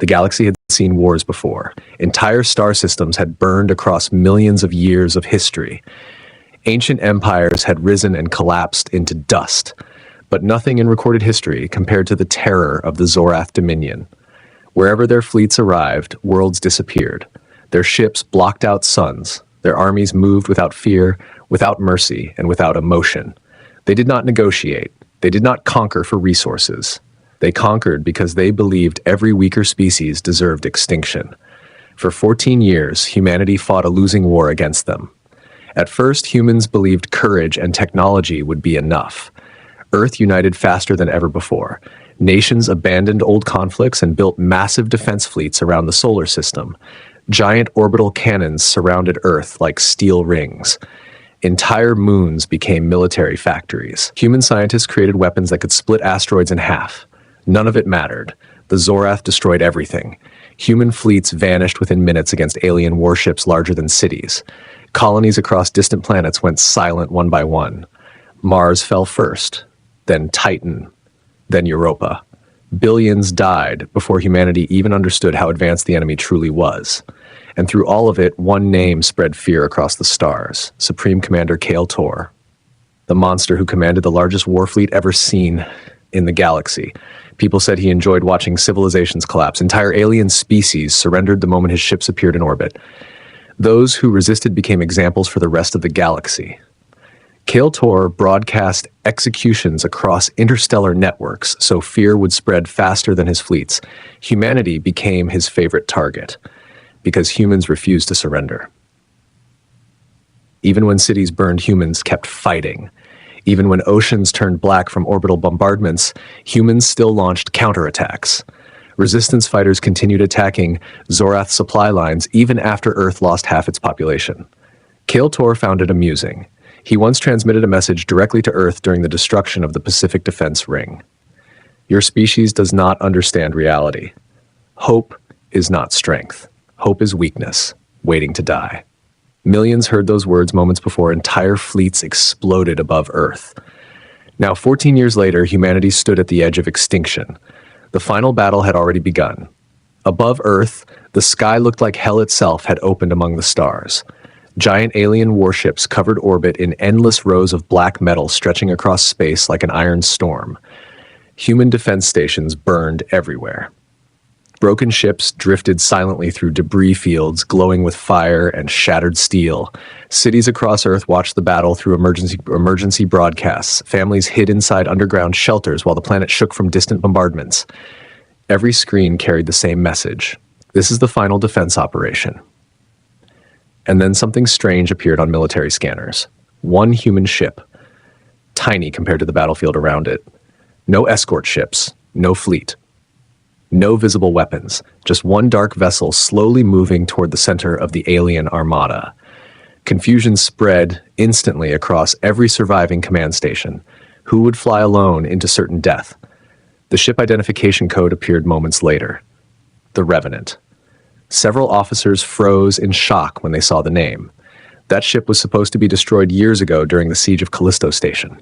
The galaxy had seen wars before. Entire star systems had burned across millions of years of history. Ancient empires had risen and collapsed into dust, but nothing in recorded history compared to the terror of the Zorath Dominion. Wherever their fleets arrived, worlds disappeared. Their ships blocked out suns. Their armies moved without fear, without mercy, and without emotion. They did not negotiate. They did not conquer for resources. They conquered because they believed every weaker species deserved extinction. For 14 years, humanity fought a losing war against them. At first, humans believed courage and technology would be enough. Earth united faster than ever before. Nations abandoned old conflicts and built massive defense fleets around the solar system. Giant orbital cannons surrounded Earth like steel rings. Entire moons became military factories. Human scientists created weapons that could split asteroids in half. None of it mattered. The Zorath destroyed everything. Human fleets vanished within minutes against alien warships larger than cities. Colonies across distant planets went silent one by one. Mars fell first, then Titan, then Europa. Billions died before humanity even understood how advanced the enemy truly was. And through all of it, one name spread fear across the stars: Supreme Commander Kael Torr, the monster who commanded the largest war fleet ever seen in the galaxy. People said he enjoyed watching civilizations collapse. Entire alien species surrendered the moment his ships appeared in orbit. Those who resisted became examples for the rest of the galaxy. Kael Torr broadcast executions across interstellar networks so fear would spread faster than his fleets. Humanity became his favorite target because humans refused to surrender. Even when cities burned, humans kept fighting. Even when oceans turned black from orbital bombardments, humans still launched counterattacks. Resistance fighters continued attacking Zorath supply lines even after Earth lost half its population. Kael Torr found it amusing. He once transmitted a message directly to Earth during the destruction of the Pacific Defense Ring. Your species does not understand reality. Hope is not strength. Hope is weakness, waiting to die. Millions heard those words moments before entire fleets exploded above Earth. Now, 14 years later, humanity stood at the edge of extinction. The final battle had already begun. Above Earth, the sky looked like hell itself had opened among the stars. Giant alien warships covered orbit in endless rows of black metal stretching across space like an iron storm. Human defense stations burned everywhere. Broken ships drifted silently through debris fields glowing with fire and shattered steel. Cities across Earth watched the battle through emergency broadcasts. Families hid inside underground shelters while the planet shook from distant bombardments. Every screen carried the same message: this is the final defense operation. And then something strange appeared on military scanners. One human ship, tiny compared to the battlefield around it. No escort ships, no fleet. No visible weapons, just one dark vessel slowly moving toward the center of the alien armada. Confusion spread instantly across every surviving command station. Who would fly alone into certain death? The ship identification code appeared moments later. The Revenant. Several officers froze in shock when they saw the name. That ship was supposed to be destroyed years ago during the siege of Callisto Station.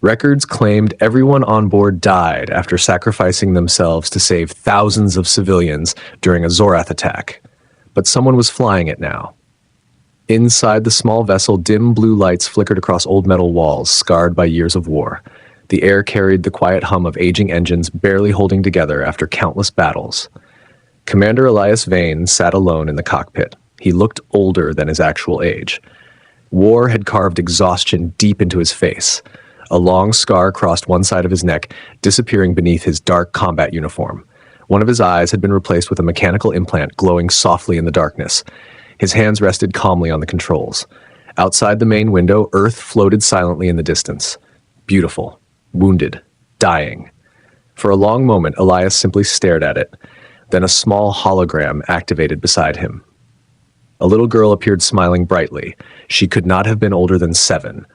Records claimed everyone on board died after sacrificing themselves to save thousands of civilians during a Zorath attack. But someone was flying it now. Inside the small vessel, dim blue lights flickered across old metal walls, scarred by years of war. The air carried the quiet hum of aging engines barely holding together after countless battles. Commander Elias Vane sat alone in the cockpit. He looked older than his actual age. War had carved exhaustion deep into his face. A long scar crossed one side of his neck, disappearing beneath his dark combat uniform. One of his eyes had been replaced with a mechanical implant glowing softly in the darkness. His hands rested calmly on the controls. Outside the main window, Earth floated silently in the distance. Beautiful, wounded, dying. For a long moment, Elias simply stared at it. Then a small hologram activated beside him. A little girl appeared smiling brightly. She could not have been older than 7.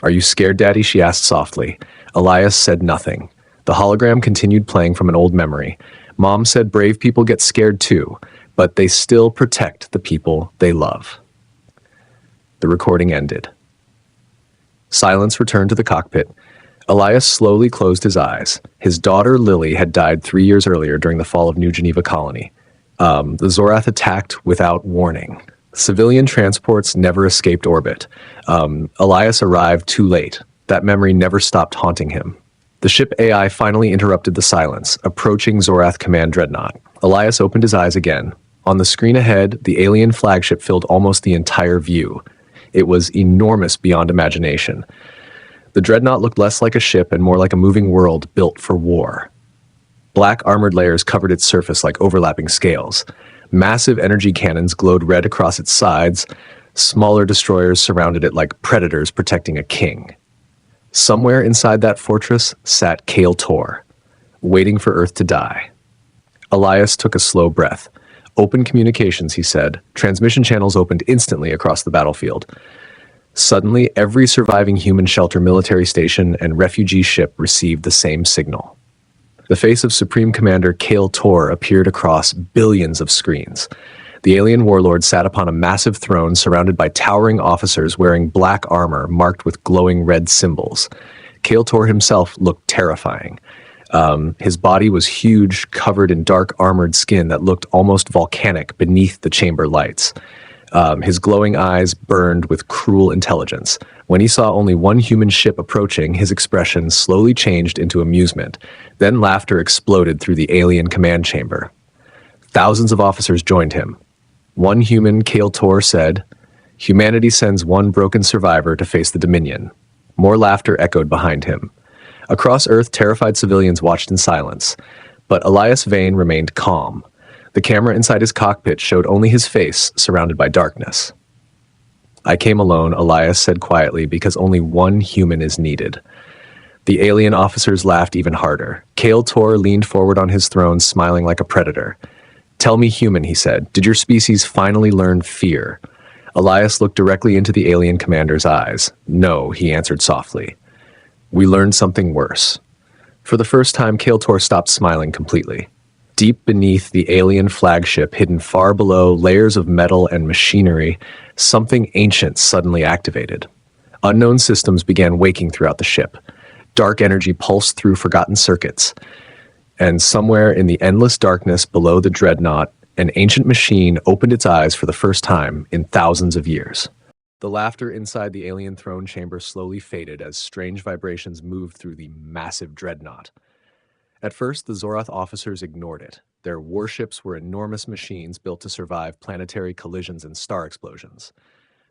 "Are you scared, Daddy?" she asked softly. Elias said nothing. The hologram continued playing from an old memory. "Mom said brave people get scared too, but they still protect the people they love." The recording ended. Silence returned to the cockpit. Elias slowly closed his eyes. His daughter Lily had died 3 years earlier during the fall of New Geneva Colony. The Zorath attacked without warning. Civilian transports never escaped orbit. Elias arrived too late. That memory never stopped haunting him. The ship AI finally interrupted the silence, approaching Zorath Command Dreadnought. Elias opened his eyes again. On the screen ahead, the alien flagship filled almost the entire view. It was enormous beyond imagination. The Dreadnought looked less like a ship and more like a moving world built for war. Black armored layers covered its surface like overlapping scales. Massive energy cannons glowed red across its sides. Smaller destroyers surrounded it like predators protecting a king. Somewhere inside that fortress sat Kael Torr, waiting for Earth to die. Elias took a slow breath. Open communications, he said. Transmission channels opened instantly across the battlefield. Suddenly, every surviving human shelter, military station, and refugee ship received the same signal. The face of Supreme Commander Kael Torr appeared across billions of screens. The alien warlord sat upon a massive throne surrounded by towering officers wearing black armor marked with glowing red symbols. Kael Torr himself looked terrifying. His body was huge, covered in dark armored skin that looked almost volcanic beneath the chamber lights. His glowing eyes burned with cruel intelligence. When he saw only one human ship approaching, his expression slowly changed into amusement. Then laughter exploded through the alien command chamber. Thousands of officers joined him. One human, Kael Torr, said, "Humanity sends one broken survivor to face the Dominion." More laughter echoed behind him. Across Earth, terrified civilians watched in silence. But Elias Vane remained calm. The camera inside his cockpit showed only his face, surrounded by darkness. "I came alone," Elias said quietly, "because only one human is needed." The alien officers laughed even harder. Kael Torr leaned forward on his throne, smiling like a predator. "Tell me, human," he said, "did your species finally learn fear?" Elias looked directly into the alien commander's eyes. "No," he answered softly. "We learned something worse." For the first time, Kael Torr stopped smiling completely. Deep beneath the alien flagship, hidden far below layers of metal and machinery, something ancient suddenly activated. Unknown systems began waking throughout the ship. Dark energy pulsed through forgotten circuits. And somewhere in the endless darkness below the dreadnought, an ancient machine opened its eyes for the first time in thousands of years. The laughter inside the alien throne chamber slowly faded as strange vibrations moved through the massive dreadnought. At first, the Zorath officers ignored it. Their warships were enormous machines built to survive planetary collisions and star explosions.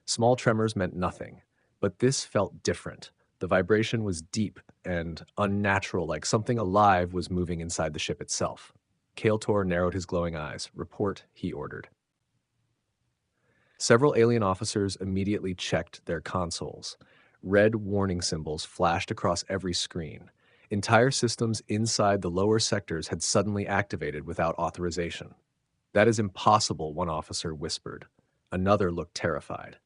Small tremors meant nothing, but this felt different. The vibration was deep and unnatural, like something alive was moving inside the ship itself. Kael Torr narrowed his glowing eyes. "Report," he ordered. Several alien officers immediately checked their consoles. Red warning symbols flashed across every screen. Entire systems inside the lower sectors had suddenly activated without authorization. "That is impossible," one officer whispered. Another looked terrified.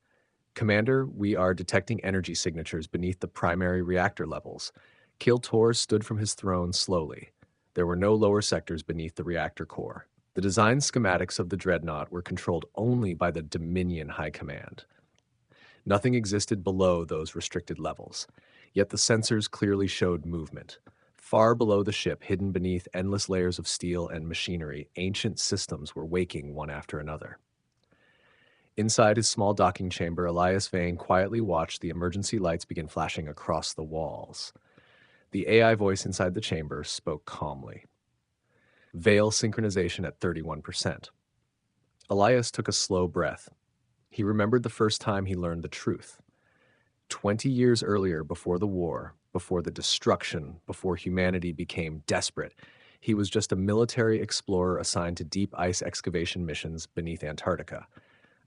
"Commander, we are detecting energy signatures beneath the primary reactor levels." Kael Torr stood from his throne slowly. There were no lower sectors beneath the reactor core. The design schematics of the dreadnought were controlled only by the Dominion High Command. Nothing existed below those restricted levels. Yet the sensors clearly showed movement. Far below the ship, hidden beneath endless layers of steel and machinery, ancient systems were waking one after another. Inside his small docking chamber, Elias Vane quietly watched the emergency lights begin flashing across the walls. The AI voice inside the chamber spoke calmly. "Veil synchronization at 31%. Elias took a slow breath. He remembered the first time he learned the truth. 20 years earlier, before the war, before the destruction, before humanity became desperate, he was just a military explorer assigned to deep ice excavation missions beneath Antarctica.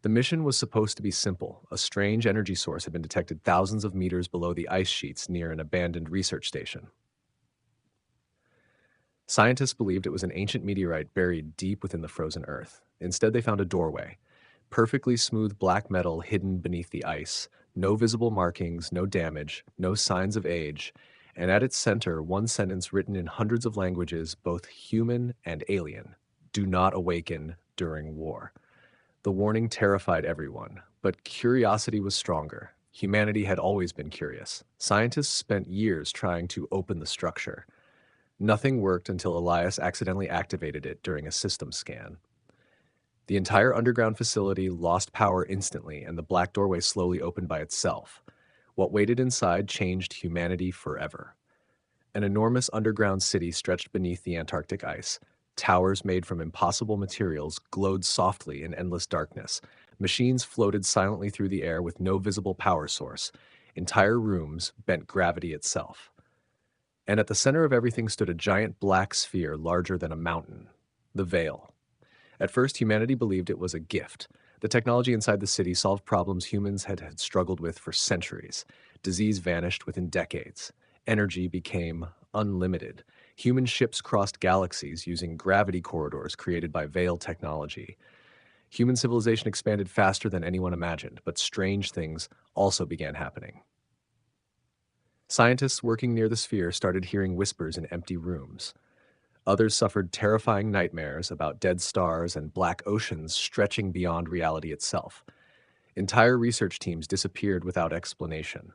The mission was supposed to be simple. A strange energy source had been detected thousands of meters below the ice sheets near an abandoned research station. Scientists believed it was an ancient meteorite buried deep within the frozen earth. Instead, they found a doorway. Perfectly smooth black metal hidden beneath the ice. No visible markings, no damage, no signs of age. And at its center, one sentence written in hundreds of languages, both human and alien. "Do not awaken during war." The warning terrified everyone, but curiosity was stronger. Humanity had always been curious. Scientists spent years trying to open the structure. Nothing worked until Elias accidentally activated it during a system scan. The entire underground facility lost power instantly, and the black doorway slowly opened by itself. What waited inside changed humanity forever. An enormous underground city stretched beneath the Antarctic ice. Towers made from impossible materials glowed softly in endless darkness. Machines floated silently through the air with no visible power source. Entire rooms bent gravity itself. And at the center of everything stood a giant black sphere larger than a mountain, the Veil. At first, humanity believed it was a gift. The technology inside the city solved problems humans had struggled with for centuries. Disease vanished within decades. Energy became unlimited. Human ships crossed galaxies using gravity corridors created by Veil technology. Human civilization expanded faster than anyone imagined, but strange things also began happening. Scientists working near the sphere started hearing whispers in empty rooms. Others suffered terrifying nightmares about dead stars and black oceans stretching beyond reality itself. Entire research teams disappeared without explanation.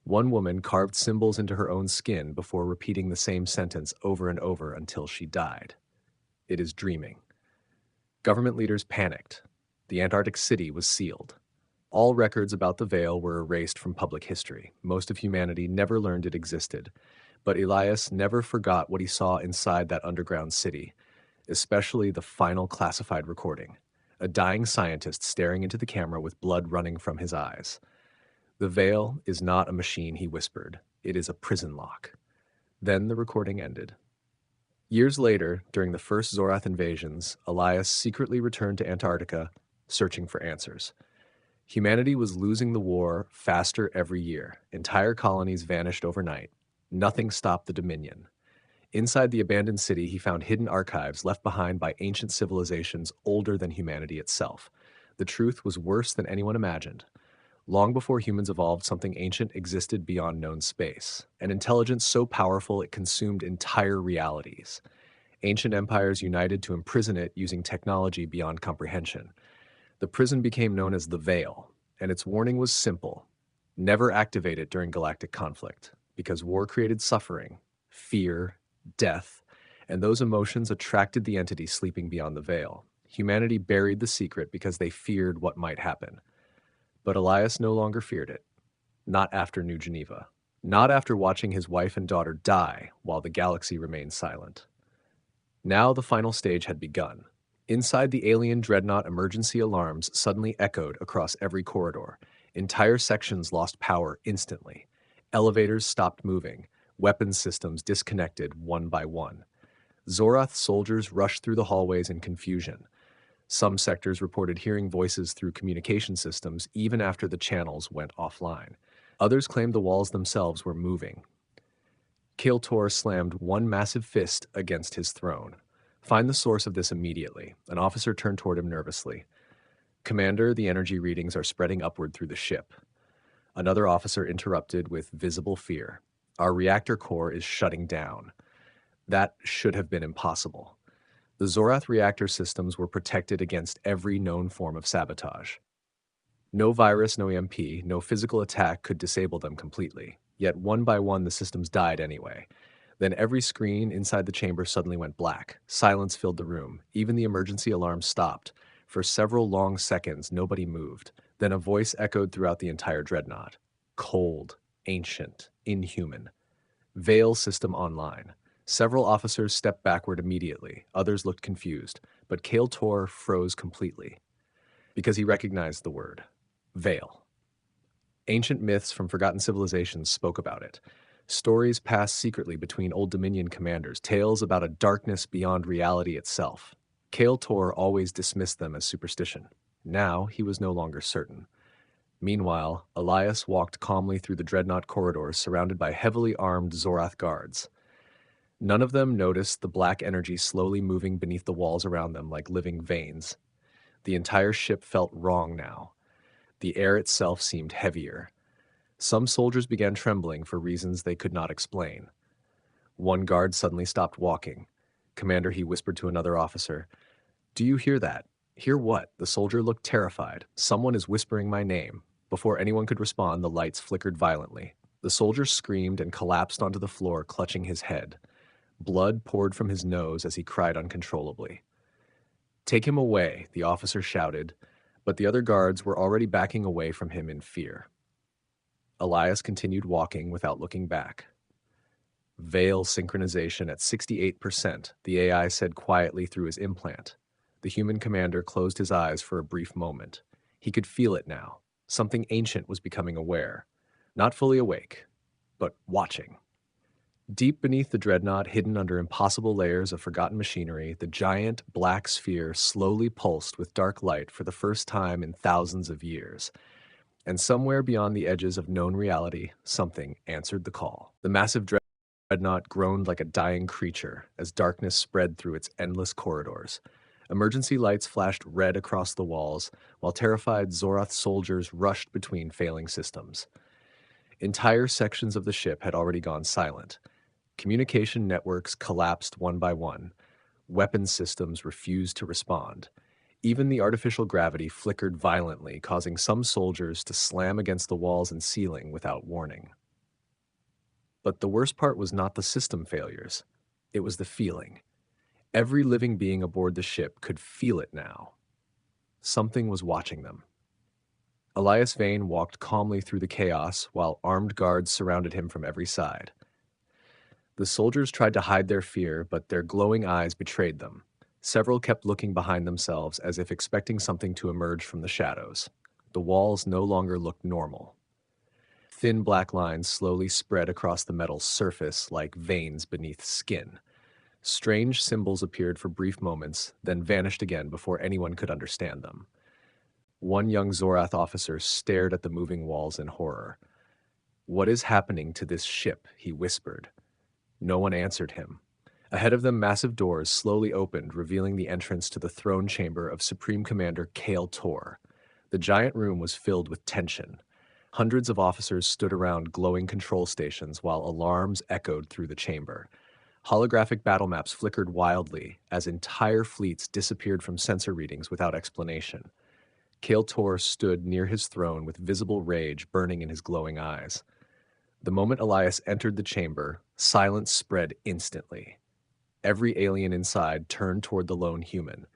One woman carved symbols into her own skin before repeating the same sentence over and over until she died. It is dreaming. Government leaders panicked. The Antarctic city was sealed. All records about the Veil were erased from public history. Most of humanity never learned it existed. But Elias never forgot what he saw inside that underground city, especially the final classified recording. A dying scientist staring into the camera with blood running from his eyes. "The Veil is not a machine," he whispered. "It is a prison lock." Then the recording ended. Years later, during the first Zorath invasions, Elias secretly returned to Antarctica, searching for answers. Humanity was losing the war faster every year. Entire colonies vanished overnight. Nothing stopped the Dominion. Inside the abandoned city, he found hidden archives left behind by ancient civilizations older than humanity itself. The truth was worse than anyone imagined. Long before humans evolved, something ancient existed beyond known space, an intelligence so powerful it consumed entire realities. Ancient empires united to imprison it using technology beyond comprehension. The prison became known as the Veil, and its warning was simple: never activate it during galactic conflict, because war created suffering, fear, death, and those emotions attracted the entity sleeping beyond the Veil. Humanity buried the secret because they feared what might happen. But Elias no longer feared it. Not after New Geneva. Not after watching his wife and daughter die while the galaxy remained silent. Now the final stage had begun. Inside the alien dreadnought, emergency alarms suddenly echoed across every corridor. Entire sections lost power instantly. Elevators stopped moving. Weapons systems disconnected one by one. Zorath soldiers rushed through the hallways in confusion. Some sectors reported hearing voices through communication systems even after the channels went offline. Others claimed the walls themselves were moving. Kael Torr slammed one massive fist against his throne. "Find the source of this immediately." An officer turned toward him nervously. "Commander, the energy readings are spreading upward through the ship." Another officer interrupted with visible fear. "Our reactor core is shutting down." That should have been impossible. The Zorath reactor systems were protected against every known form of sabotage. No virus, no EMP, no physical attack could disable them completely. Yet one by one the systems died anyway. Then every screen inside the chamber suddenly went black. Silence filled the room. Even the emergency alarm stopped. For several long seconds, nobody moved. Then a voice echoed throughout the entire dreadnought. Cold, ancient, inhuman. Veil system online. Several officers stepped backward immediately. Others looked confused. But Kael Torr froze completely. Because he recognized the word. Veil. Ancient myths from forgotten civilizations spoke about it. Stories passed secretly between Old Dominion commanders, tales about a darkness beyond reality itself. Kael Torr always dismissed them as superstition. Now he was no longer certain. Meanwhile, Elias walked calmly through the dreadnought corridors surrounded by heavily armed Zorath guards. None of them noticed the black energy slowly moving beneath the walls around them like living veins. The entire ship felt wrong now. The air itself seemed heavier. Some soldiers began trembling for reasons they could not explain. One guard suddenly stopped walking. "Commander," he whispered to another officer. "Do you hear that?" "Hear what?" The soldier looked terrified. "Someone is whispering my name." Before anyone could respond, the lights flickered violently. The soldier screamed and collapsed onto the floor, clutching his head. Blood poured from his nose as he cried uncontrollably. "Take him away," the officer shouted, but the other guards were already backing away from him in fear. Elias continued walking without looking back. "Veil synchronization at 68%, the AI said quietly through his implant. The human commander closed his eyes for a brief moment. He could feel it now. Something ancient was becoming aware. Not fully awake, but watching. Deep beneath the dreadnought, hidden under impossible layers of forgotten machinery, the giant black sphere slowly pulsed with dark light for the first time in thousands of years. And somewhere beyond the edges of known reality, something answered the call. The massive dreadnought groaned like a dying creature as darkness spread through its endless corridors. Emergency lights flashed red across the walls, while terrified Zorath soldiers rushed between failing systems. Entire sections of the ship had already gone silent. Communication networks collapsed one by one. Weapons systems refused to respond. Even the artificial gravity flickered violently, causing some soldiers to slam against the walls and ceiling without warning. But the worst part was not the system failures. It was the feeling. Every living being aboard the ship could feel it now. Something was watching them. Elias Vane walked calmly through the chaos while armed guards surrounded him from every side. The soldiers tried to hide their fear, but their glowing eyes betrayed them. Several kept looking behind themselves as if expecting something to emerge from the shadows. The walls no longer looked normal. Thin black lines slowly spread across the metal surface like veins beneath skin. Strange symbols appeared for brief moments, then vanished again before anyone could understand them. One young Zorath officer stared at the moving walls in horror. "What is happening to this ship?" he whispered. No one answered him. Ahead of them, massive doors slowly opened, revealing the entrance to the throne chamber of Supreme Commander Kael Torr. The giant room was filled with tension. Hundreds of officers stood around glowing control stations while alarms echoed through the chamber. Holographic battle maps flickered wildly as entire fleets disappeared from sensor readings without explanation. Kael Torr stood near his throne with visible rage burning in his glowing eyes. The moment Elias entered the chamber, silence spread instantly. Every alien inside turned toward the lone human.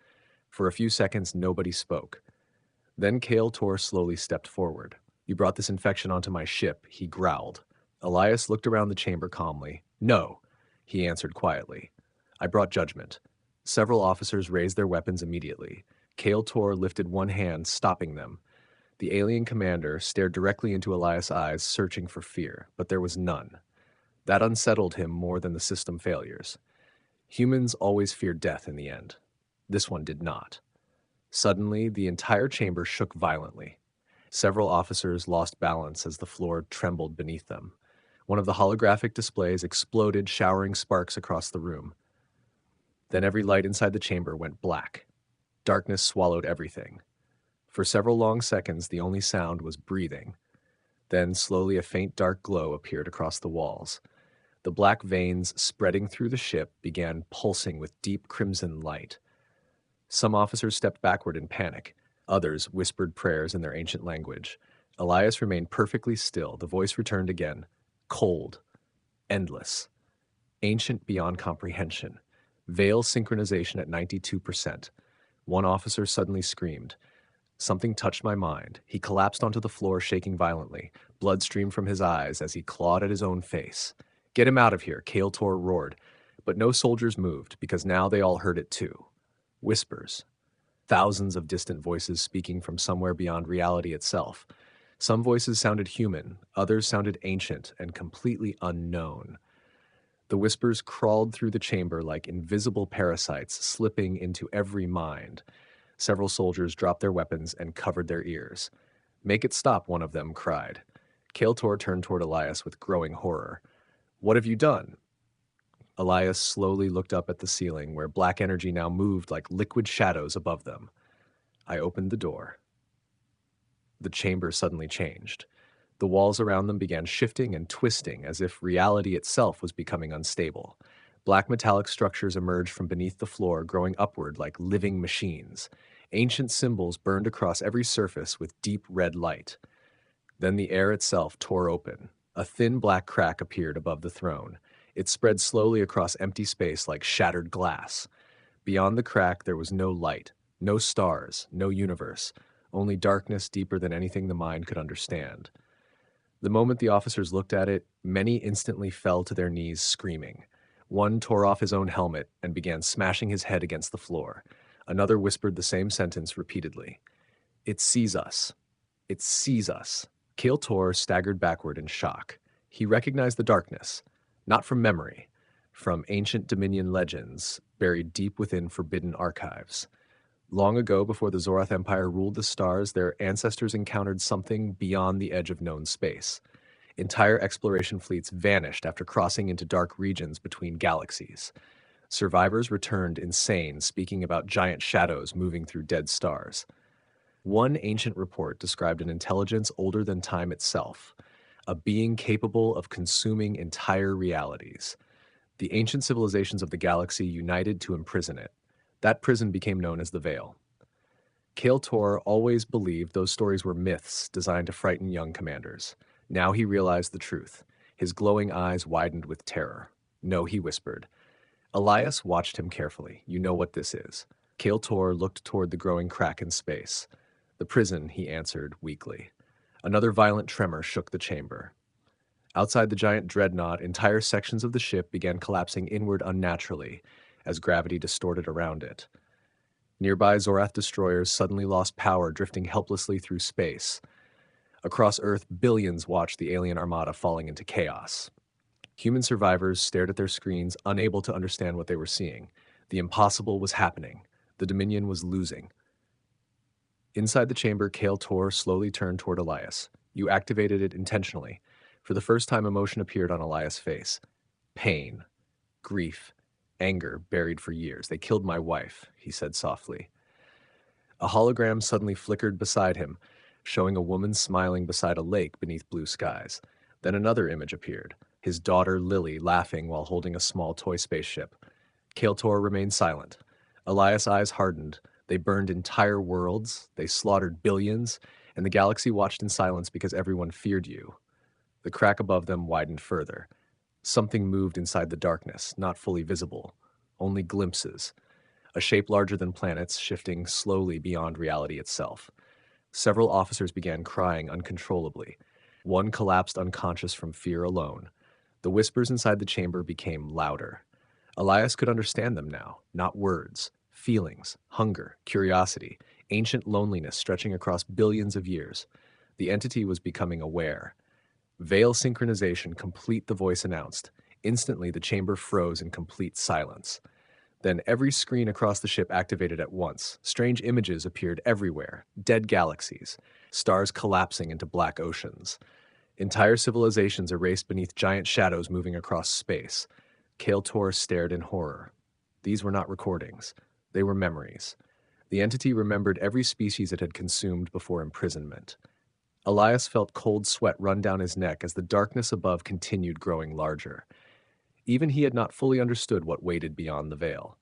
For a few seconds, nobody spoke. Then Kael Torr slowly stepped forward. "You brought this infection onto my ship," he growled. Elias looked around the chamber calmly. "No," he answered quietly. "I brought judgment." Several officers raised their weapons immediately. Kael Torr lifted one hand, stopping them. The alien commander stared directly into Elias' eyes, searching for fear, but there was none. That unsettled him more than the system failures. Humans always fear death in the end. This one did not. Suddenly, the entire chamber shook violently. Several officers lost balance as the floor trembled beneath them. One of the holographic displays exploded, showering sparks across the room. Then every light inside the chamber went black. Darkness swallowed everything. For several long seconds, the only sound was breathing. Then, slowly, a faint dark glow appeared across the walls. The black veins spreading through the ship began pulsing with deep crimson light. Some officers stepped backward in panic. Others whispered prayers in their ancient language. Elias remained perfectly still. The voice returned again. Cold. Endless. Ancient beyond comprehension. Veil synchronization at 92%. One officer suddenly screamed. Something touched my mind. He collapsed onto the floor, shaking violently. Blood streamed from his eyes as he clawed at his own face. "Get him out of here," Kael Torr roared. But no soldiers moved, because now they all heard it too. Whispers. Thousands of distant voices speaking from somewhere beyond reality itself. Some voices sounded human, others sounded ancient and completely unknown. The whispers crawled through the chamber like invisible parasites, slipping into every mind. Several soldiers dropped their weapons and covered their ears. "Make it stop," one of them cried. Kael Torr turned toward Elias with growing horror. "What have you done?" Elias slowly looked up at the ceiling, where black energy now moved like liquid shadows above them. "I opened the door." The chamber suddenly changed. The walls around them began shifting and twisting as if reality itself was becoming unstable. Black metallic structures emerged from beneath the floor, growing upward like living machines. Ancient symbols burned across every surface with deep red light. Then the air itself tore open. A thin black crack appeared above the throne. It spread slowly across empty space like shattered glass. Beyond the crack, there was no light, no stars, no universe, only darkness deeper than anything the mind could understand. The moment the officers looked at it, many instantly fell to their knees screaming. One tore off his own helmet and began smashing his head against the floor. Another whispered the same sentence repeatedly. "It sees us. It sees us." Kael Torr staggered backward in shock. He recognized the darkness, not from memory, from ancient Dominion legends buried deep within forbidden archives. Long ago, before the Zorath Empire ruled the stars, their ancestors encountered something beyond the edge of known space. Entire exploration fleets vanished after crossing into dark regions between galaxies. Survivors returned insane, speaking about giant shadows moving through dead stars. One ancient report described an intelligence older than time itself, a being capable of consuming entire realities. The ancient civilizations of the galaxy united to imprison it. That prison became known as the Veil. Kael Torr always believed those stories were myths designed to frighten young commanders. Now he realized the truth. His glowing eyes widened with terror. "No," he whispered. Elias watched him carefully. "You know what this is." Kael Torr looked toward the growing crack in space. "The prison," he answered weakly. Another violent tremor shook the chamber. Outside the giant dreadnought, entire sections of the ship began collapsing inward unnaturally as gravity distorted around it. Nearby Zorath destroyers suddenly lost power, drifting helplessly through space. Across Earth, billions watched the alien armada falling into chaos. Human survivors stared at their screens, unable to understand what they were seeing. The impossible was happening. The Dominion was losing. Inside the chamber, Kael Torr slowly turned toward Elias. "You activated it intentionally." For the first time, emotion appeared on Elias' face. Pain, grief, anger buried for years. "They killed my wife," he said softly. A hologram suddenly flickered beside him, showing a woman smiling beside a lake beneath blue skies. Then another image appeared, his daughter Lily laughing while holding a small toy spaceship. Kael Torr remained silent. Elias' eyes hardened. They burned entire worlds, they slaughtered billions, and the galaxy watched in silence because everyone feared you. The crack above them widened further. Something moved inside the darkness, not fully visible, only glimpses. A shape larger than planets, shifting slowly beyond reality itself. Several officers began crying uncontrollably. One collapsed unconscious from fear alone. The whispers inside the chamber became louder. Elias could understand them now, not words. Feelings, hunger, curiosity, ancient loneliness stretching across billions of years. The entity was becoming aware. "Veil synchronization complete," the voice announced. Instantly, the chamber froze in complete silence. Then every screen across the ship activated at once. Strange images appeared everywhere. Dead galaxies, stars collapsing into black oceans. Entire civilizations erased beneath giant shadows moving across space. Kael Torr stared in horror. These were not recordings. They were memories. The entity remembered every species it had consumed before imprisonment. Elias felt cold sweat run down his neck as the darkness above continued growing larger. Even he had not fully understood what waited beyond the veil.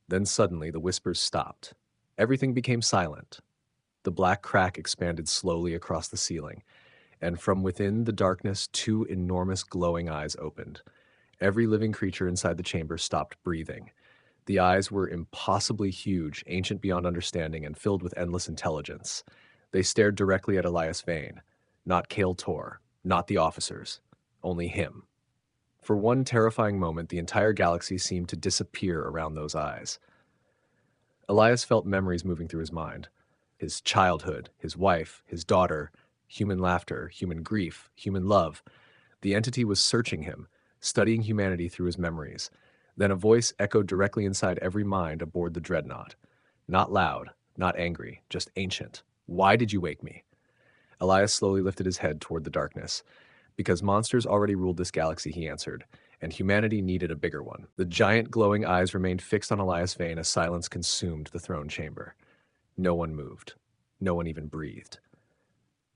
Then suddenly the whispers stopped. Everything became silent. The black crack expanded slowly across the ceiling, and from within the darkness, two enormous glowing eyes opened. Every living creature inside the chamber stopped breathing. The eyes were impossibly huge, ancient beyond understanding, and filled with endless intelligence. They stared directly at Elias Vane, not Kael Torr, not the officers, only him. For one terrifying moment, the entire galaxy seemed to disappear around those eyes. Elias felt memories moving through his mind. His childhood, his wife, his daughter, human laughter, human grief, human love. The entity was searching him, studying humanity through his memories. Then a voice echoed directly inside every mind aboard the dreadnought. Not loud, not angry, just ancient. "Why did you wake me?" Elias slowly lifted his head toward the darkness. "Because monsters already ruled this galaxy," he answered, "and humanity needed a bigger one." The giant glowing eyes remained fixed on Elias Vane as silence consumed the throne chamber. No one moved. No one even breathed.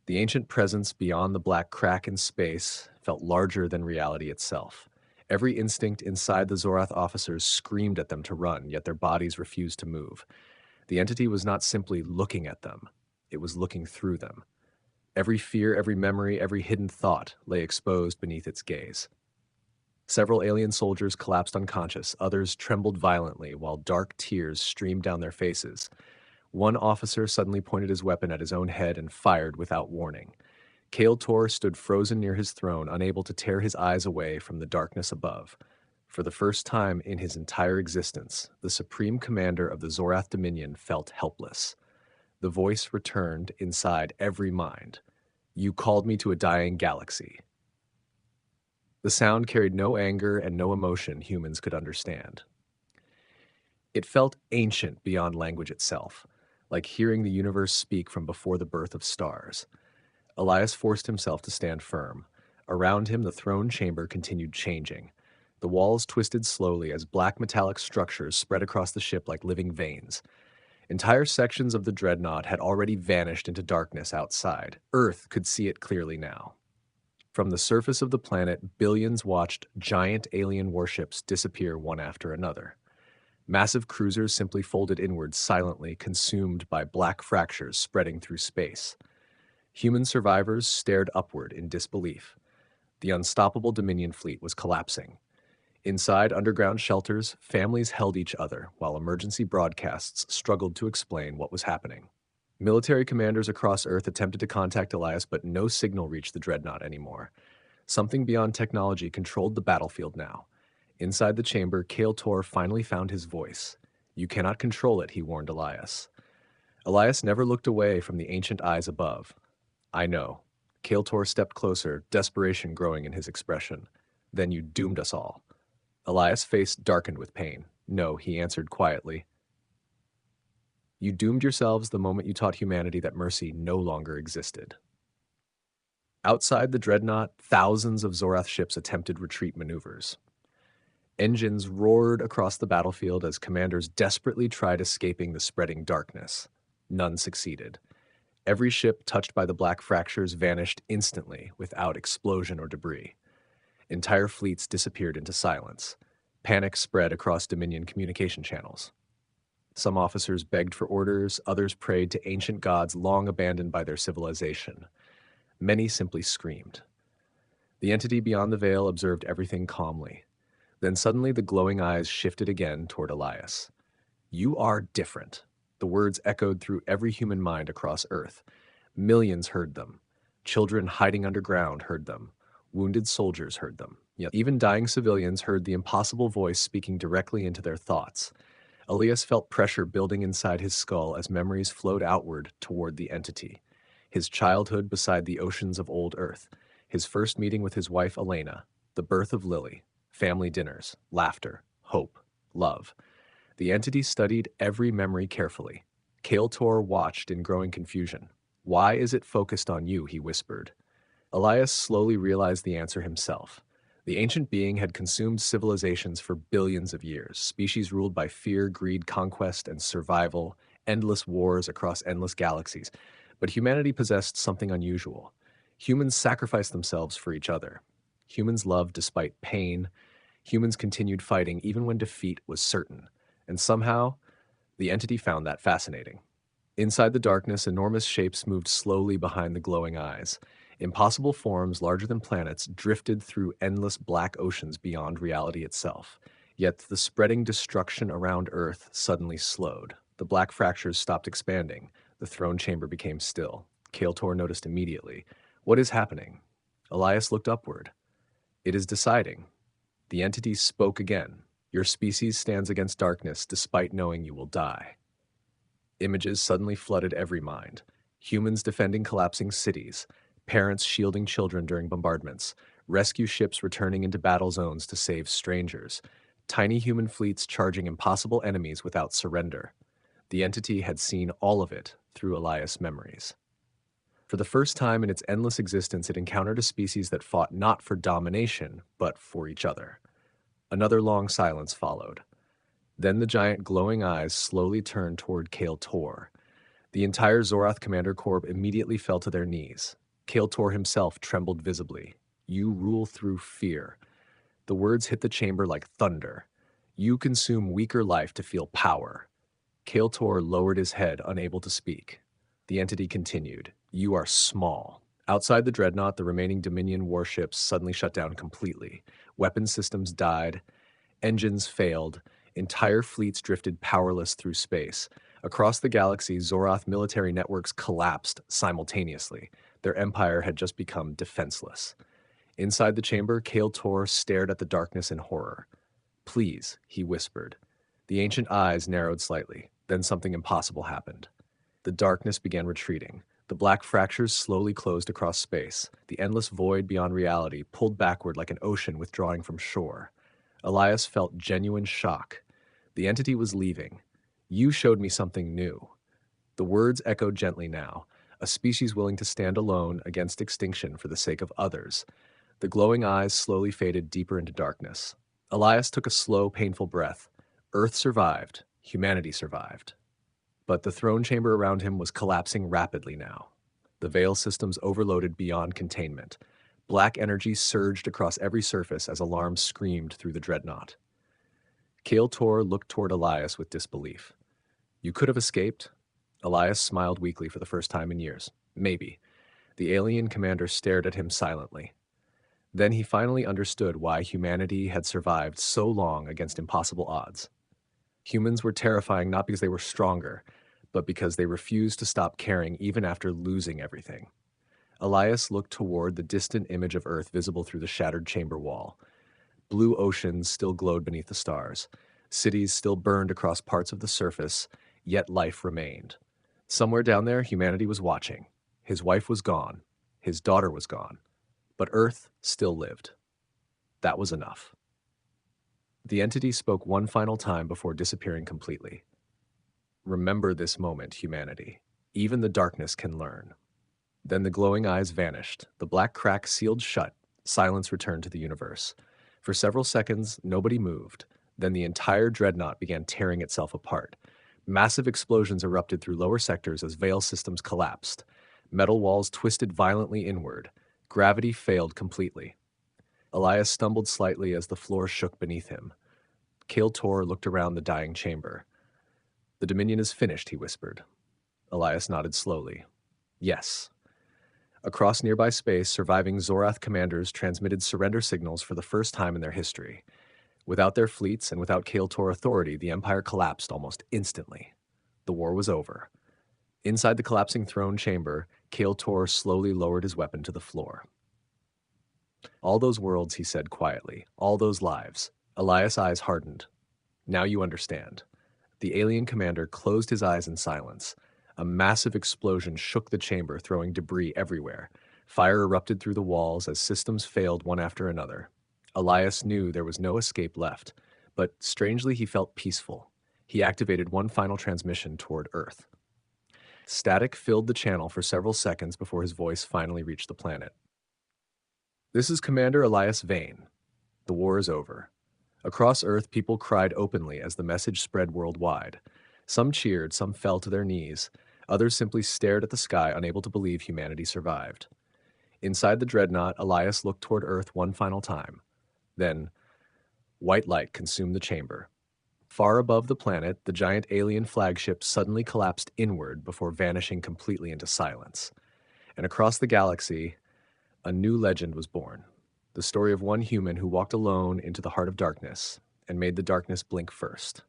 The ancient presence beyond the black crack in space felt larger than reality itself. Every instinct inside the Zorath officers screamed at them to run, yet their bodies refused to move. The entity was not simply looking at them. It was looking through them. Every fear, every memory, every hidden thought lay exposed beneath its gaze. Several alien soldiers collapsed unconscious, others trembled violently while dark tears streamed down their faces. One officer suddenly pointed his weapon at his own head and fired without warning. Kael Torr stood frozen near his throne, unable to tear his eyes away from the darkness above. For the first time in his entire existence, the supreme commander of the Zorath Dominion felt helpless. The voice returned inside every mind. "You called me to a dying galaxy." The sound carried no anger and no emotion humans could understand. It felt ancient beyond language itself, like hearing the universe speak from before the birth of stars. Elias forced himself to stand firm. Around him, the throne chamber continued changing. The walls twisted slowly as black metallic structures spread across the ship like living veins. Entire sections of the dreadnought had already vanished into darkness outside. Earth could see it clearly now. From the surface of the planet, billions watched giant alien warships disappear one after another. Massive cruisers simply folded inward silently, consumed by black fractures spreading through space. Human survivors stared upward in disbelief. The unstoppable Dominion fleet was collapsing. Inside underground shelters, families held each other, while emergency broadcasts struggled to explain what was happening. Military commanders across Earth attempted to contact Elias, but no signal reached the dreadnought anymore. Something beyond technology controlled the battlefield now. Inside the chamber, Kael Torr finally found his voice. "You cannot control it," he warned Elias. Elias never looked away from the ancient eyes above. "I know." Kael Torr stepped closer, desperation growing in his expression. "Then you doomed us all." Elias' face darkened with pain. "No," he answered quietly. "You doomed yourselves the moment you taught humanity that mercy no longer existed." Outside the dreadnought, thousands of Zorath ships attempted retreat maneuvers. Engines roared across the battlefield as commanders desperately tried escaping the spreading darkness. None succeeded. Every ship touched by the black fractures vanished instantly without explosion or debris. Entire fleets disappeared into silence. Panic spread across Dominion communication channels. Some officers begged for orders, others prayed to ancient gods long abandoned by their civilization. Many simply screamed. The entity beyond the veil observed everything calmly. Then suddenly the glowing eyes shifted again toward Elias. "You are different." The words echoed through every human mind across Earth. Millions heard them. Children hiding underground heard them. Wounded soldiers heard them. Yet even dying civilians heard the impossible voice speaking directly into their thoughts. Elias felt pressure building inside his skull as memories flowed outward toward the entity. His childhood beside the oceans of old Earth, his first meeting with his wife Elena, the birth of Lily, family dinners, laughter, hope, love. The entity studied every memory carefully. Kael Torr watched in growing confusion. "Why is it focused on you?" he whispered. Elias slowly realized the answer himself. The ancient being had consumed civilizations for billions of years, species ruled by fear, greed, conquest, and survival, endless wars across endless galaxies. But humanity possessed something unusual. Humans sacrificed themselves for each other. Humans loved despite pain. Humans continued fighting even when defeat was certain. And somehow, the entity found that fascinating. Inside the darkness, enormous shapes moved slowly behind the glowing eyes. Impossible forms larger than planets drifted through endless black oceans beyond reality itself. Yet the spreading destruction around Earth suddenly slowed. The black fractures stopped expanding. The throne chamber became still. Kael Torr noticed immediately. "What is happening?" Elias looked upward. "It is deciding." The entity spoke again. "Your species stands against darkness despite knowing you will die." Images suddenly flooded every mind. Humans defending collapsing cities, parents shielding children during bombardments, rescue ships returning into battle zones to save strangers, tiny human fleets charging impossible enemies without surrender. The entity had seen all of it through Elias' memories. For the first time in its endless existence, it encountered a species that fought not for domination, but for each other. Another long silence followed. Then the giant glowing eyes slowly turned toward Kael Torr. The entire Zorath Commander Corps immediately fell to their knees. Kael Torr himself trembled visibly. "You rule through fear." The words hit the chamber like thunder. "You consume weaker life to feel power." Kael Torr lowered his head, unable to speak. The entity continued. "You are small. Outside the dreadnought, the remaining Dominion warships suddenly shut down completely. Weapon systems died, engines failed, entire fleets drifted powerless through space. Across the galaxy, Zorath military networks collapsed simultaneously. Their empire had just become defenseless. Inside the chamber, Kael Torr stared at the darkness in horror. "Please," he whispered. The ancient eyes narrowed slightly. Then something impossible happened. The darkness began retreating. The black fractures slowly closed across space. The endless void beyond reality pulled backward like an ocean withdrawing from shore. Elias felt genuine shock. The entity was leaving. "You showed me something new." The words echoed gently now. A species willing to stand alone against extinction for the sake of others. The glowing eyes slowly faded deeper into darkness. Elias took a slow, painful breath. Earth survived. Humanity survived. But the throne chamber around him was collapsing rapidly now. The veil systems overloaded beyond containment. Black energy surged across every surface as alarms screamed through the dreadnought. Kael Torr looked toward Elias with disbelief. "You could have escaped?" Elias smiled weakly for the first time in years. "Maybe." The alien commander stared at him silently. Then he finally understood why humanity had survived so long against impossible odds. Humans were terrifying not because they were stronger, but because they refused to stop caring even after losing everything. Elias looked toward the distant image of Earth visible through the shattered chamber wall. Blue oceans still glowed beneath the stars. Cities still burned across parts of the surface, yet life remained. Somewhere down there, humanity was watching. His wife was gone. His daughter was gone. But Earth still lived. That was enough. The entity spoke one final time before disappearing completely. "Remember this moment, humanity. Even the darkness can learn." Then the glowing eyes vanished. The black crack sealed shut. Silence returned to the universe. For several seconds, nobody moved. Then the entire dreadnought began tearing itself apart. Massive explosions erupted through lower sectors as veil systems collapsed. Metal walls twisted violently inward. Gravity failed completely. Elias stumbled slightly as the floor shook beneath him. Kael Torr looked around the dying chamber. "The Dominion is finished," he whispered. Elias nodded slowly. "Yes." Across nearby space, surviving Zorath commanders transmitted surrender signals for the first time in their history. Without their fleets and without Kael Torr authority, the Empire collapsed almost instantly. The war was over. Inside the collapsing throne chamber, Kael Torr slowly lowered his weapon to the floor. "All those worlds," he said quietly. "All those lives." Elias' eyes hardened. "Now you understand." The alien commander closed his eyes in silence. A massive explosion shook the chamber, throwing debris everywhere. Fire erupted through the walls as systems failed one after another. Elias knew there was no escape left, but strangely he felt peaceful. He activated one final transmission toward Earth. Static filled the channel for several seconds before his voice finally reached the planet. "This is Commander Elias Vane. The war is over." Across Earth, people cried openly as the message spread worldwide. Some cheered, some fell to their knees. Others simply stared at the sky, unable to believe humanity survived. Inside the dreadnought, Elias looked toward Earth one final time. Then, white light consumed the chamber. Far above the planet, the giant alien flagship suddenly collapsed inward before vanishing completely into silence. And across the galaxy, a new legend was born. The story of one human who walked alone into the heart of darkness and made the darkness blink first.